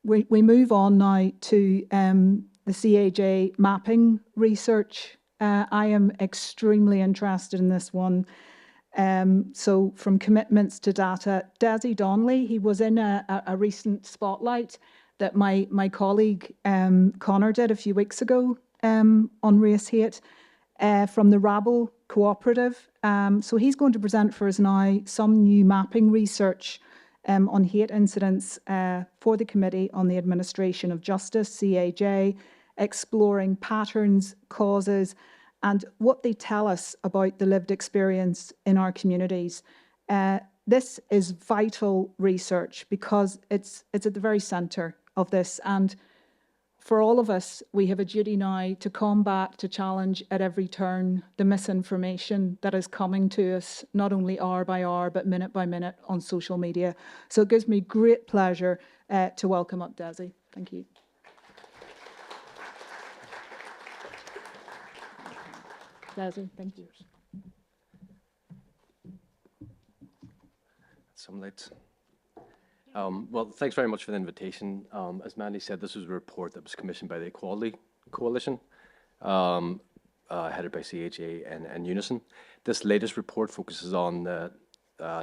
We move on now to the CAJ mapping research. I am extremely interested in this one. So from commitments to data, Dessie Donnelly, he was in a recent spotlight that my colleague Connor did a few weeks ago on race hate from the Rabble Cooperative. So he's going to present for us now some new mapping research on hate incidents for the Committee on the Administration of Justice, CAJ, exploring patterns, causes, and what they tell us about the lived experience in our communities. This is vital research because it's at the very centre of this, and for all of us, we have a duty now to combat, to challenge at every turn the misinformation that is coming to us, not only hour by hour, but minute by minute on social media. So it gives me great pleasure to welcome up Dessie. Thank you. Dessie, thank you. Some lights. Well, thanks very much for the invitation. As Mandy said, this was a report that was commissioned by the Equality Coalition, headed by CAJ and Unison. This latest report focuses on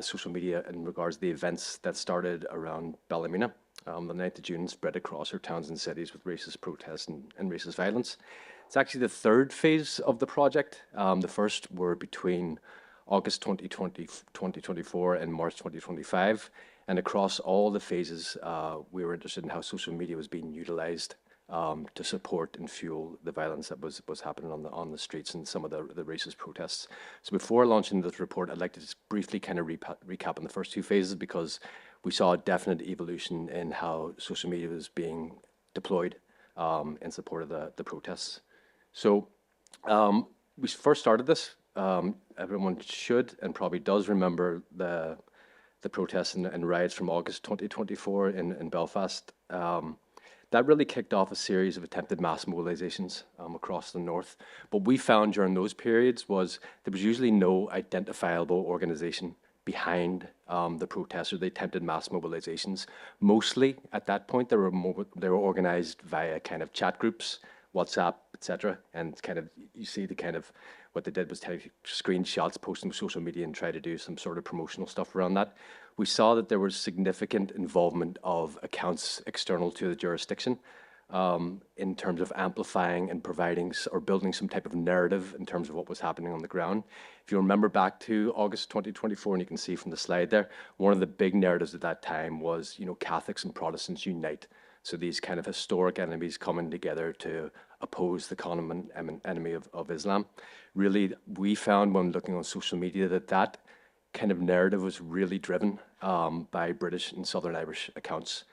social media in regards to the events that started around Ballymena the 9th of June and spread across our towns and cities with racist protests and racist violence. It's actually the third phase of the project. The first were between August 2024 and March 2025. And across all the phases, we were interested in how social media was being utilized to support and fuel the violence that was happening on the streets and some of the racist protests. So before launching this report, I'd like to just briefly kind of recap on the first two phases, because we saw a definite evolution in how social media was being deployed in support of the protests. So we first started this. Everyone should and probably does remember the protests and riots from August 2024 in Belfast. That really kicked off a series of attempted mass mobilizations across the north. What we found during those periods was there was usually no identifiable organization behind the protests or the attempted mass mobilizations. Mostly at that point, they were organized via kind of chat groups, WhatsApp, etc. And kind of you see the kind of what they did was take screenshots, post them to social media, and try to do some sort of promotional stuff around that. We saw that there was significant involvement of accounts external to the jurisdiction in terms of amplifying and providing or building some type of narrative in terms of what was happening on the ground. If you remember back to August 2024, and you can see from the slide there, one of the big narratives at that time was, you know, Catholics and Protestants unite. So these kind of historic enemies coming together to oppose the common enemy of Islam. Really, we found when looking on social media that kind of narrative was really driven by British and Southern Irish accounts.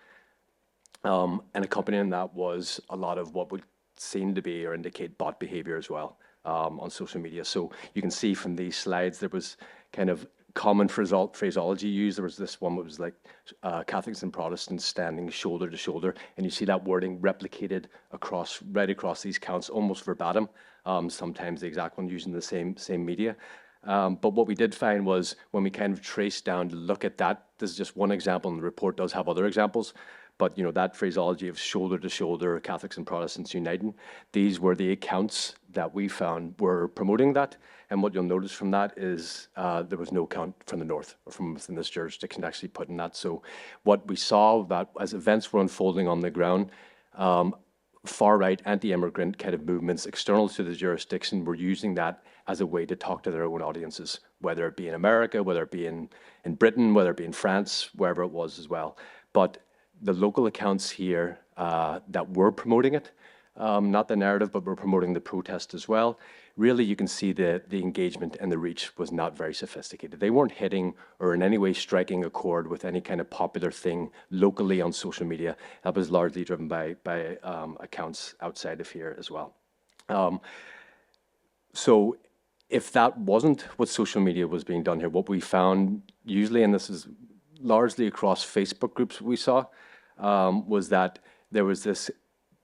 And accompanying that was a lot of what would seem to be or indicate bot behavior as well on social media. So you can see from these slides, there was kind of common phraseology used. There was this one that was like Catholics and Protestants standing shoulder to shoulder, and you see that wording replicated right across these accounts, almost verbatim. Sometimes the exact one using the same media. But what we did find was when we kind of traced down to look at that, this is just one example, and the report does have other examples. But you know, that phraseology of shoulder to shoulder, Catholics and Protestants uniting, these were the accounts that we found were promoting that. And what you'll notice from that is there was no account from the north or from within this jurisdiction actually putting that. So what we saw that as events were unfolding on the ground, far-right anti-immigrant kind of movements external to the jurisdiction were using that as a way to talk to their own audiences, whether it be in America, whether it be in Britain, whether it be in France, wherever it was as well. But the local accounts here that were promoting it, not the narrative, but were promoting the protest as well, really you can see the engagement and the reach was not very sophisticated. They weren't hitting or in any way striking a chord with any kind of popular thing locally on social media. That was largely driven by accounts outside of here as well. So if that wasn't what social media was being done here, what we found usually, and this is largely across Facebook groups we saw, was that there was this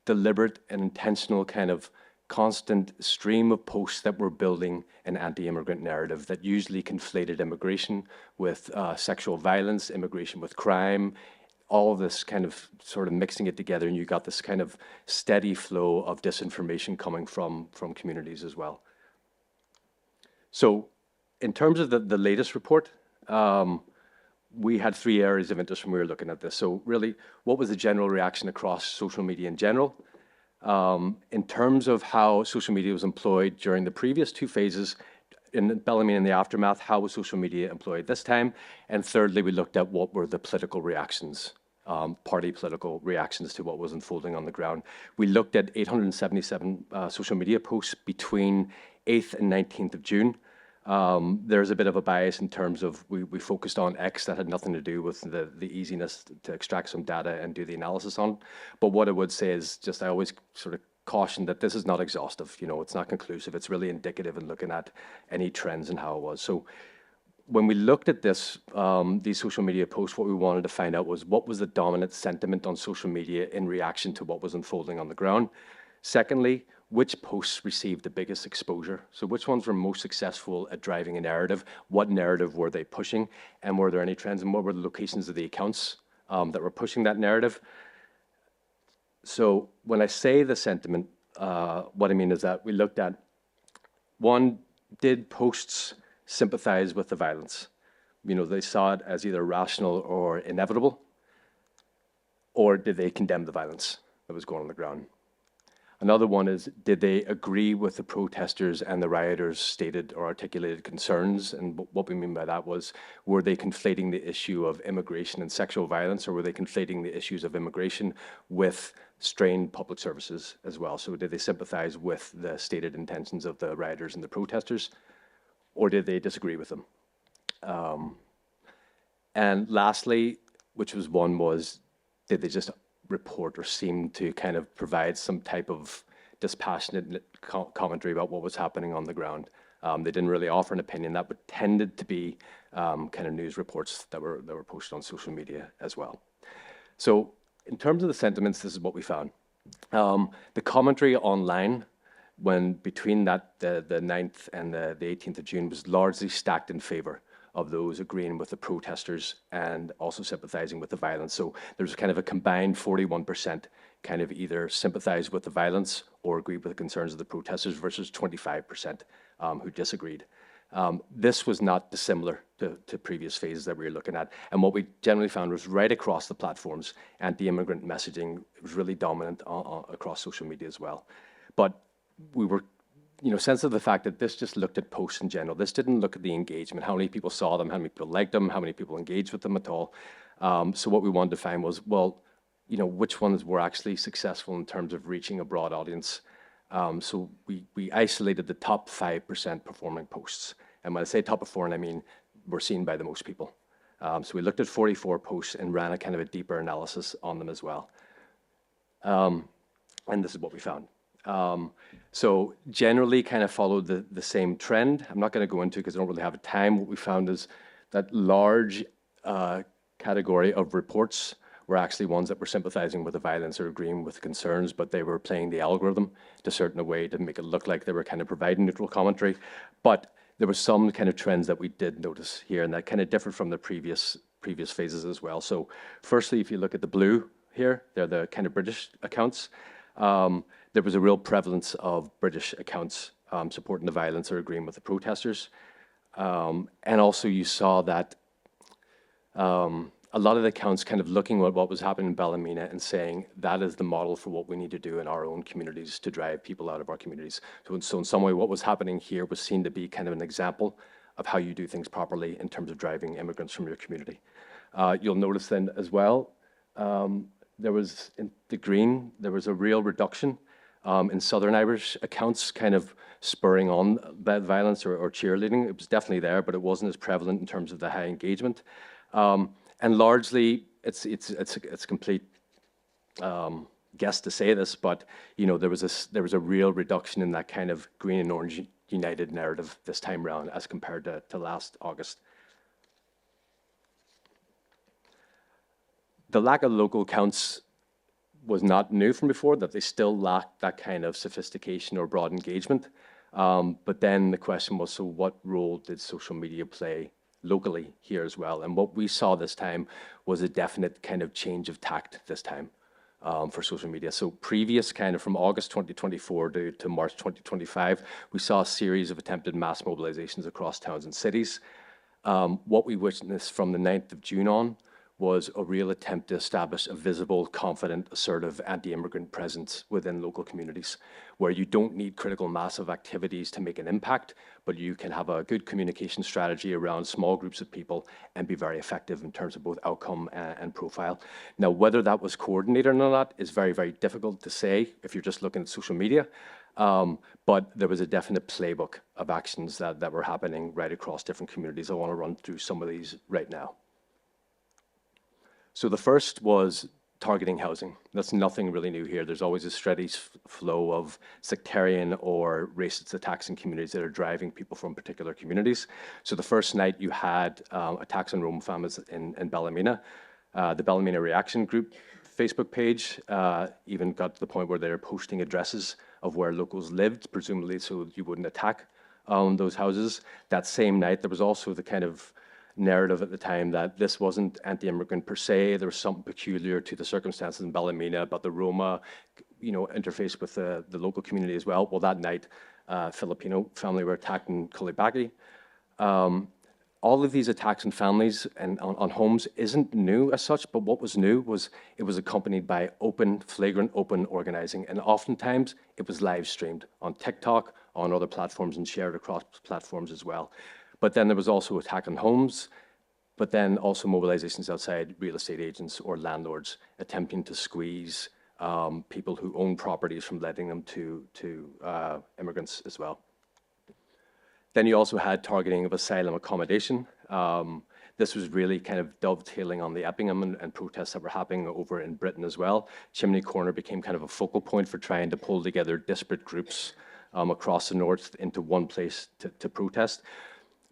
deliberate and intentional kind of constant stream of posts that were building an anti-immigrant narrative that usually conflated immigration with sexual violence, immigration with crime, all of this kind of sort of mixing it together, and you got this kind of steady flow of disinformation coming from communities as well. So in terms of the latest report, we had 3 areas of interest when we were looking at this. So really, what was the general reaction across social media in general? In terms of how social media was employed during the previous 2 phases, in Ballymena and the aftermath, how was social media employed this time? And thirdly, we looked at what were the political reactions, party political reactions to what was unfolding on the ground. We looked at 877 social media posts between 8th and 19th of June. There's a bit of a bias in terms of we focused on X that had nothing to do with the easiness to extract some data and do the analysis on. But what I would say is just I always sort of caution that this is not exhaustive. You know, it's not conclusive. It's really indicative in looking at any trends and how it was. So when we looked at this, these social media posts, what we wanted to find out was what was the dominant sentiment on social media in reaction to what was unfolding on the ground. Secondly, which posts received the biggest exposure? So which ones were most successful at driving a narrative? What narrative were they pushing? And were there any trends? And what were the locations of the accounts that were pushing that narrative? So when I say the sentiment, what I mean is that we looked at, one, did posts sympathize with the violence? You know, they saw it as either rational or inevitable, or did they condemn the violence that was going on the ground? Another one is, did they agree with the protesters and the rioters' stated or articulated concerns? And what we mean by that was, were they conflating the issue of immigration and sexual violence, or were they conflating the issues of immigration with strained public services as well? So did they sympathize with the stated intentions of the rioters and the protesters, or did they disagree with them? And lastly, which was one, was did they just report or seem to kind of provide some type of dispassionate commentary about what was happening on the ground? They didn't really offer an opinion. That tended to be kind of news reports that were posted on social media as well. So in terms of the sentiments, this is what we found. The commentary online when between that the 9th and the 18th of June was largely stacked in favor of those agreeing with the protesters and also sympathizing with the violence. So there's kind of a combined 41% kind of either sympathized with the violence or agreed with the concerns of the protesters versus 25% who disagreed. This was not dissimilar to previous phases that we were looking at. And what we generally found was right across the platforms, anti-immigrant messaging was really dominant across social media as well. But we were sensitive to the fact that this just looked at posts in general. This didn't look at the engagement, how many people saw them, how many people liked them, how many people engaged with them at all. So what we wanted to find was, well, which ones were actually successful in terms of reaching a broad audience. So we isolated the top 5% performing posts. And when I say top performing, I mean were seen by the most people. So we looked at 44 posts and ran a kind of a deeper analysis on them as well. And this is what we found. So generally kind of followed the same trend. I'm not going to go into it because I don't really have time. What we found is that large category of reports were actually ones that were sympathizing with the violence or agreeing with concerns, but they were playing the algorithm to a certain way to make it look like they were kind of providing neutral commentary. But there were some kind of trends that we did notice here, and that kind of differed from the previous phases as well. So firstly, if you look at the blue here, they're the kind of British accounts. There was a real prevalence of British accounts supporting the violence or agreeing with the protesters. And also you saw that a lot of the accounts kind of looking at what was happening in Ballymena and saying that is the model for what we need to do in our own communities to drive people out of our communities. So in some way, what was happening here was seen to be kind of an example of how you do things properly in terms of driving immigrants from your community. You'll notice then as well, there was, in the green, there was a real reduction in Southern Irish accounts kind of spurring on that violence or cheerleading. It was definitely there, but it wasn't as prevalent in terms of the high engagement. And largely, it's complete guess to say this, but there was a real reduction in that kind of green and orange united narrative this time around as compared to last August. The lack of local accounts was not new from before, that they still lacked that kind of sophistication or broad engagement. But then the question was, so what role did social media play locally here as well. And what we saw this time was a definite kind of change of tact this time for social media. So previous kind of from August 2024 to March 2025, we saw a series of attempted mass mobilizations across towns and cities. What we witnessed from the 9th of June on was a real attempt to establish a visible, confident, assertive anti-immigrant presence within local communities, where you don't need critical mass of activities to make an impact, but you can have a good communication strategy around small groups of people and be very effective in terms of both outcome and profile. Now, whether that was coordinated or not is very, very difficult to say if you're just looking at social media. But there was a definite playbook of actions that were happening right across different communities. I want to run through some of these right now. So the first was targeting housing. That's nothing really new here. There's always a steady flow of sectarian or racist attacks in communities that are driving people from particular communities. So the first night you had attacks on Roma families in Ballymena. The Ballymena Reaction Group Facebook page even got to the point where they're posting addresses of where locals lived, presumably so you wouldn't attack those houses. That same night, there was also the kind of narrative at the time that this wasn't anti-immigrant per se. There was something peculiar to the circumstances in Ballymena about the Roma, interface with the local community as well. Well, that night, Filipino family were attacked in Kulibaki. All of these attacks on families and on homes isn't new as such, but what was new was it was accompanied by flagrant open organizing. And oftentimes it was live streamed on TikTok, on other platforms, and shared across platforms as well. But then there was also attack on homes, but then also mobilizations outside real estate agents or landlords attempting to squeeze people who own properties from letting them to immigrants as well. Then you also had targeting of asylum accommodation. This was really kind of dovetailing on the Eppingham and protests that were happening over in Britain as well. Chimney Corner became kind of a focal point for trying to pull together disparate groups across the north into one place to protest.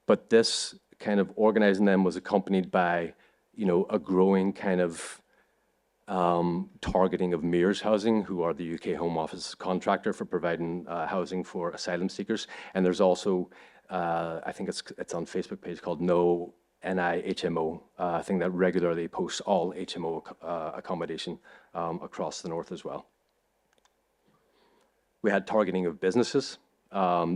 But this kind of organizing them was accompanied by, a growing kind of targeting of Mears Housing, who are the UK Home Office contractor for providing housing for asylum seekers. And there's also, I think it's on Facebook page called No NIHMO, thing that regularly posts all HMO accommodation across the north as well. We had targeting of businesses.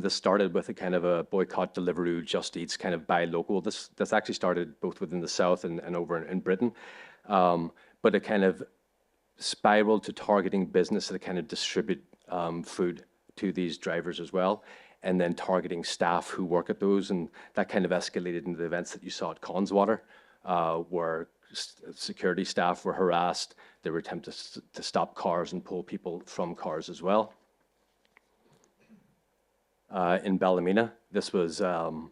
This started with a kind of a boycott Deliveroo, Just Eats, kind of buy local. This actually started both within the South and over in Britain. But it kind of spiraled to targeting business that kind of distribute food to these drivers as well, and then targeting staff who work at those. And that kind of escalated into the events that you saw at Conswater, where security staff were harassed. There were attempts to stop cars and pull people from cars as well. In Ballymena, this was about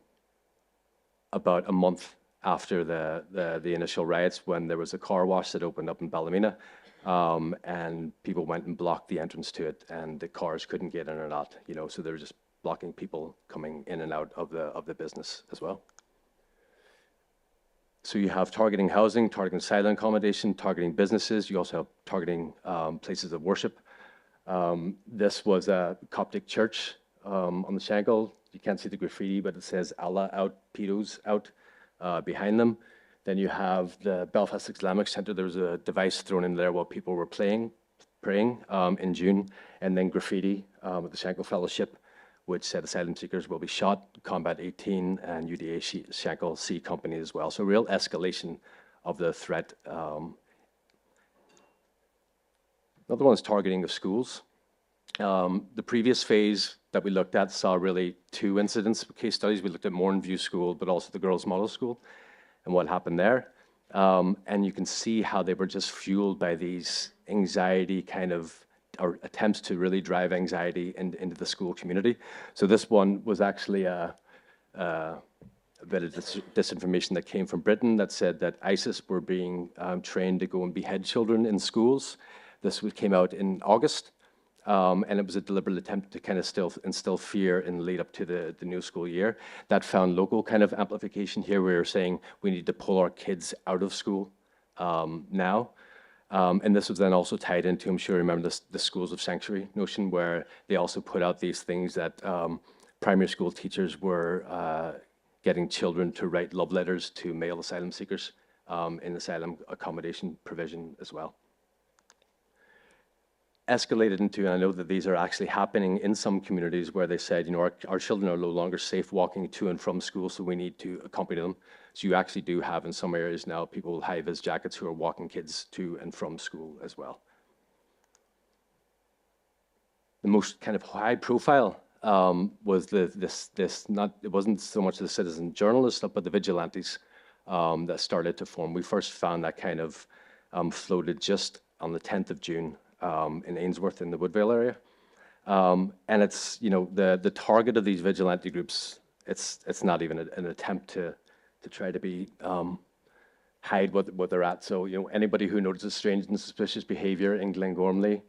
a month after the initial riots, when there was a car wash that opened up in Ballymena, and people went and blocked the entrance to it, and the cars couldn't get in or not, so they were just blocking people coming in and out of the business as well. So you have targeting housing, targeting silent accommodation, targeting businesses. You also have targeting places of worship. This was a Coptic church on the Shankill. You can't see the graffiti, but it says Allah out, pedos out behind them. Then you have the Belfast Islamic Centre. There was a device thrown in there while people were praying in June. And then graffiti at the Shankill Fellowship, which said asylum seekers will be shot, Combat 18, and UDA Shankill C Company as well. So real escalation of the threat. Another one is targeting of schools. The previous phase that we looked at saw really two incidents, case studies. We looked at Mournview School, but also the Girls' Model School and what happened there. And you can see how they were just fueled by these anxiety kind of, or attempts to really drive anxiety into the school community. So this one was actually a bit of disinformation that came from Britain that said that ISIS were being trained to go and behead children in schools. This came out in August. And it was a deliberate attempt to kind of still instill fear in the lead up to the new school year. That found local kind of amplification here. We were saying we need to pull our kids out of school now. And this was then also tied into, I'm sure you remember the schools of sanctuary notion, where they also put out these things that primary school teachers were getting children to write love letters to male asylum seekers in asylum accommodation provision as well. Escalated into, and I know that these are actually happening in some communities where they said, you know, our children are no longer safe walking to and from school, so we need to accompany them. So you actually do have in some areas now people with high-vis jackets who are walking kids to and from school as well. The most kind of high profile was it wasn't so much the citizen journalists, but the vigilantes that started to form. We first found that kind of floated just on the 10th of June in Ainsworth in the Woodvale area. And it's, you know, the target of these vigilante groups, it's not even an attempt to try to be hide what they're at. So, you know, anybody who notices strange and suspicious behavior in Glengormley,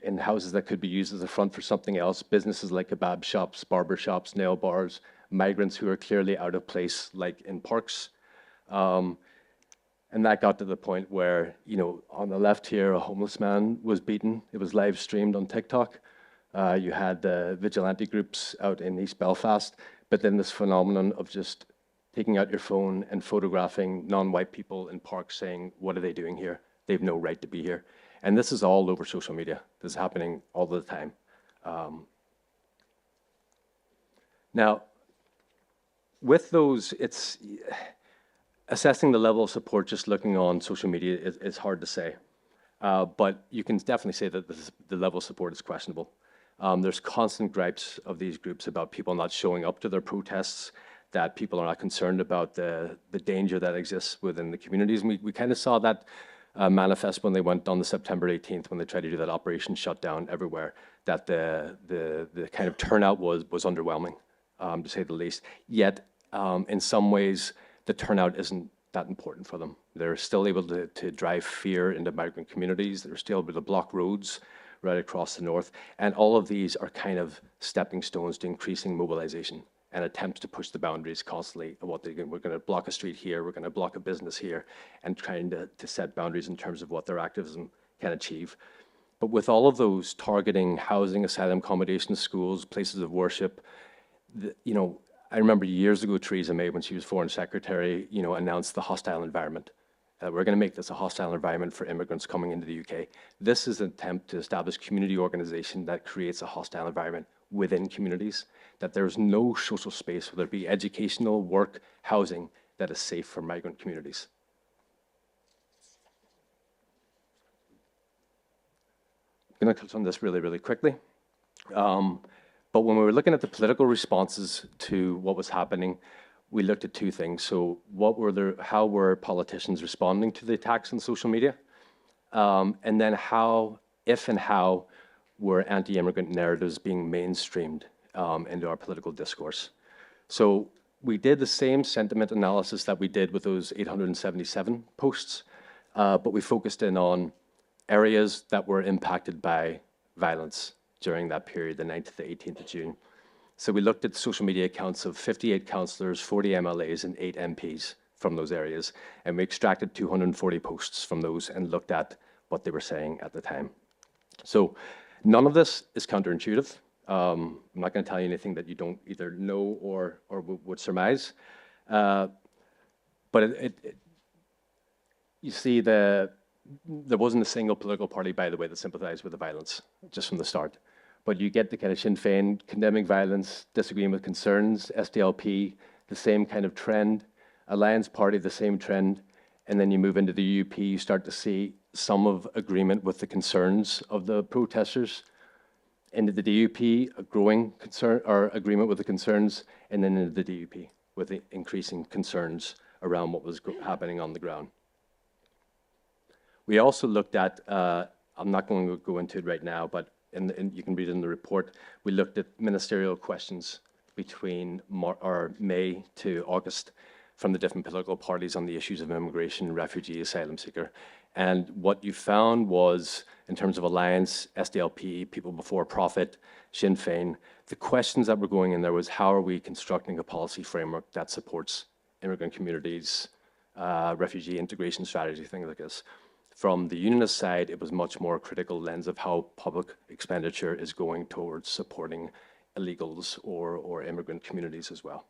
in houses that could be used as a front for something else, businesses like kebab shops, barber shops, nail bars, migrants who are clearly out of place, like in parks. And that got to the point where, you know, on the left here, a homeless man was beaten. It was live streamed on TikTok. You had the vigilante groups out in East Belfast, but then this phenomenon of just taking out your phone and photographing non-white people in parks saying, what are they doing here? They have no right to be here. And this is all over social media. This is happening all the time. Now, with those, it's assessing the level of support just looking on social media is hard to say. But you can definitely say that the level of support is questionable. There's constant gripes of these groups about people not showing up to their protests, that people are not concerned about the danger that exists within the communities. And we kind of saw that manifest when they went on the September 18th, when they tried to do that operation shutdown everywhere, that the kind of turnout was underwhelming, to say the least. Yet, in some ways, the turnout isn't that important for them. They're still able to drive fear into migrant communities. They're still able to block roads right across the north. And all of these are kind of stepping stones to increasing mobilization and attempts to push the boundaries constantly of what we're going to block a street here, we're going to block a business here, and trying to set boundaries in terms of what their activism can achieve. But with all of those targeting housing, asylum accommodation, schools, places of worship, you know, I remember years ago, Theresa May, when she was Foreign Secretary, you know, announced the hostile environment. We're going to make this a hostile environment for immigrants coming into the UK. This is an attempt to establish community organization that creates a hostile environment within communities, that there's no social space, whether it be educational, work, housing, that is safe for migrant communities. I'm going to touch on this really, really quickly. But when we were looking at the political responses to what was happening, we looked at two things. So how were politicians responding to the attacks on social media? And then if and how were anti-immigrant narratives being mainstreamed into our political discourse? So we did the same sentiment analysis that we did with those 877 posts, but we focused in on areas that were impacted by violence during that period, the 9th to the 18th of June. So we looked at social media accounts of 58 councillors, 40 MLAs, and 8 MPs from those areas, and we extracted 240 posts from those and looked at what they were saying at the time. So none of this is counterintuitive. I'm not going to tell you anything that you don't either know or would surmise. But you see, there wasn't a single political party, by the way, that sympathized with the violence just from the start. But you get the kind of Sinn Féin condemning violence, disagreeing with concerns, SDLP, the same kind of trend, Alliance Party, the same trend, and then you move into the UP, you start to see some of agreement with the concerns of the protesters. Into the DUP, a growing concern or agreement with the concerns, and then into the DUP with the increasing concerns around what was happening on the ground. We also looked at, I'm not going to go into it right now, but and you can read it in the report, we looked at ministerial questions between May to August from the different political parties on the issues of immigration, refugee, asylum seeker. And what you found was, in terms of Alliance, SDLP, People Before Profit, Sinn Féin, the questions that were going in there was, how are we constructing a policy framework that supports immigrant communities, refugee integration strategy, things like this. From the unionist side, it was much more critical lens of how public expenditure is going towards supporting illegals or immigrant communities as well.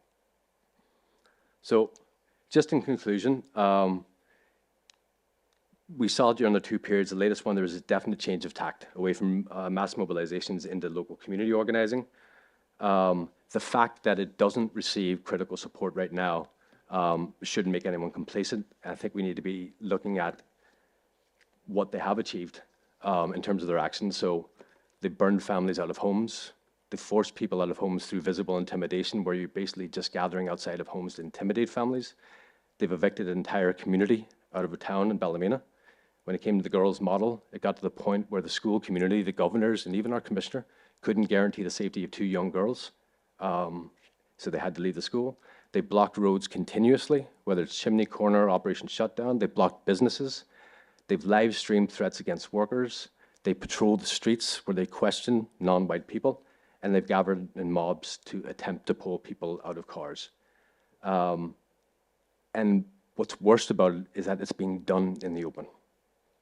So just in conclusion, we saw during the two periods, the latest one, there was a definite change of tact away from mass mobilizations into local community organizing. The fact that it doesn't receive critical support right now shouldn't make anyone complacent. I think we need to be looking at what they have achieved in terms of their actions. So they burned families out of homes. They forced people out of homes through visible intimidation, where you're basically just gathering outside of homes to intimidate families. They've evicted an entire community out of a town in Ballymena. When it came to the girls' model, it got to the point where the school community, the governors, and even our commissioner couldn't guarantee the safety of 2 young girls. So they had to leave the school. They blocked roads continuously, whether it's Chimney Corner, Operation Shutdown. They blocked businesses. They've live streamed threats against workers. They patrol the streets where they question non-white people, and they've gathered in mobs to attempt to pull people out of cars. And what's worst about it is that it's being done in the open.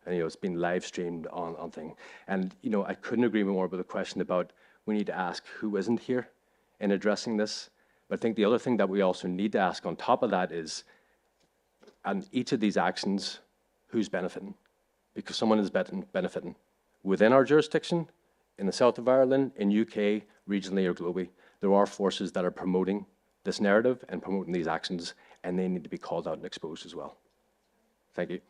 And, it's been live streamed on thing. And, I couldn't agree more with the question about we need to ask who isn't here in addressing this. But I think the other thing that we also need to ask on top of that is, on each of these actions, who's benefiting? Because someone is benefiting within our jurisdiction, in the south of Ireland, in UK, regionally or globally. There are forces that are promoting this narrative and promoting these actions, and they need to be called out and exposed as well. Thank you.